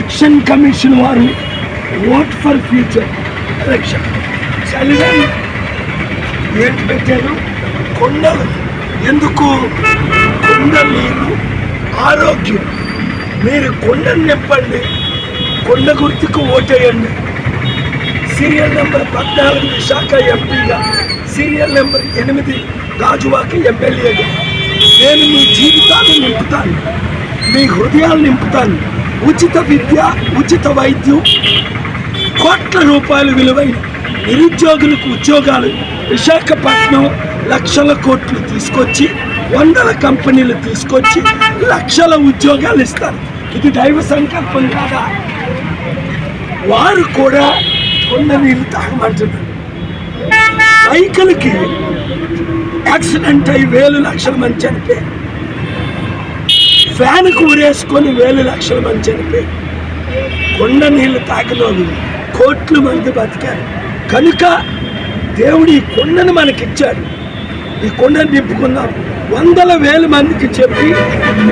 Election commission వారు vote for future election చలిగాలి ఏంటి పెట్టారు? కొండలు. ఎందుకు? కొండ నీళ్ళు ఆరోగ్యం. మీరు కొండను నింపండి, కొండ గుర్తుకు ఓటేయండి. సీరియల్ నెంబర్ 14 విశాఖ ఎంపీగా, సీరియల్ నెంబర్ 8 గాజువాక ఎమ్మెల్యేగా నేను మీ జీవితాన్ని నింపుతాను, మీ హృదయాలు నింపుతాను. ఉచిత విద్య, ఉచిత వైద్యం, కోట్ల రూపాయలు విలువైన నిరుద్యోగులకు ఉద్యోగాలు, విశాఖపట్నం లక్షల కోట్లు తీసుకొచ్చి, 100 కంపెనీలు తీసుకొచ్చి లక్షల ఉద్యోగాలు ఇస్తారు. ఇది దైవ సంకల్పం కాదా? వారు కూడా కొండ నీళ్ళు తాగమంటున్నారు. సైకిల్కి యాక్సిడెంట్ అయి 1000 లక్షల మంది చనిపోయారు. ఫ్యాన్కు ఊరేసుకొని 1000 లక్షల మంది చనిపోయారు. కొండ నీళ్ళు తాగినోళ్ళు కోట్ల మంది బతికారు. కనుక దేవుడు ఈ కొండను మనకిచ్చాడు. ఈ కొండను నింపుకుందాం. 100,000 మందికి చెప్పి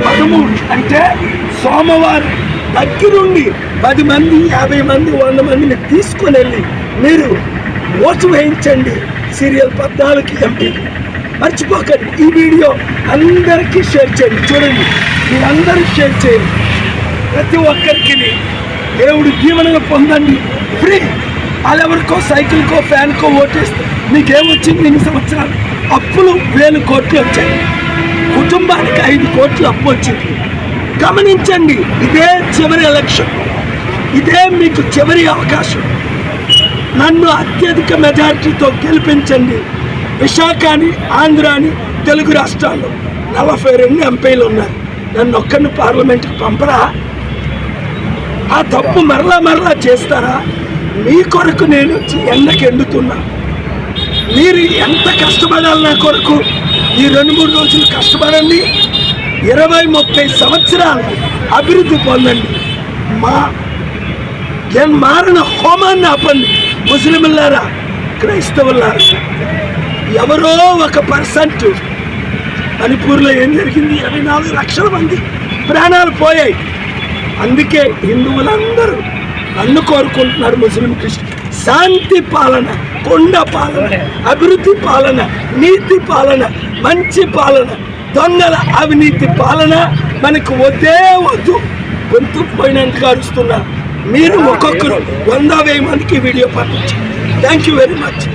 13 అంటే సోమవారం దగ్గరుండి 10 మంది, 50 మంది, 100 మందిని తీసుకొని వెళ్ళి మీరు ఓటు వేయించండి. సీరియల్ 14 ఎంపీకి మర్చిపోకండి. ఈ వీడియో అందరికీ షేర్ చేయండి. చూడండి, మీరందరూ షేర్ చేయండి. ప్రతి ఒక్కరికి దేవుడు దీవెనలు పొందండి. ఫ్రీ. వాళ్ళెవరికో సైకిల్కో ఫ్యాన్కో ఓటేస్తే మీకేమొచ్చింది? 2 సంవత్సరాలు అప్పులు 1000 కోట్లు వచ్చాయి. కుటుంబానికి 5 కోట్లు అప్పు వచ్చింది. గమనించండి, ఇదే చివరి ఎలక్షన్, ఇదే మీకు చివరి అవకాశం. నన్ను అత్యధిక మెజారిటీతో గెలిపించండి. విశాఖని, ఆంధ్రాని, తెలుగు రాష్ట్రాల్లో 42 ఎంపీలు ఉన్నారు. నన్ను ఒక్కరిని పార్లమెంట్కి పంపరా? ఆ తప్పు మరలా చేస్తారా? మీ కొరకు నేను వచ్చి ఎండకి ఎండుతున్నా. మీరు ఎంత కష్టపడాలి నా కొరకు? ఈ 2-3 రోజులు కష్టపడండి. 20-30 సంవత్సరాలు అభివృద్ధి పొందండి. మారణ హోమాన్ని ఆపండి. ముస్లింలారా, క్రైస్తవులారా, ఎవరో 1% మణిపూర్లో ఏం జరిగింది? 24 లక్షల మంది ప్రాణాలు పోయాయి. అందుకే హిందువులందరూ నన్ను కోరుకుంటున్నారు. ముస్లిం, క్రిస్టియన్ శాంతి పాలన, కొండ పాలన, అభివృద్ధి పాలన, నీతి పాలన, మంచి పాలన. దొంగల అవినీతి పాలన మనకు వద్దే వద్దు. గొంతు పోయినంతగా అరుస్తున్నారు. మీరు ఒక్కొక్కరు 100,000 మందికి వీడియో పంపించండి. Thank you very much.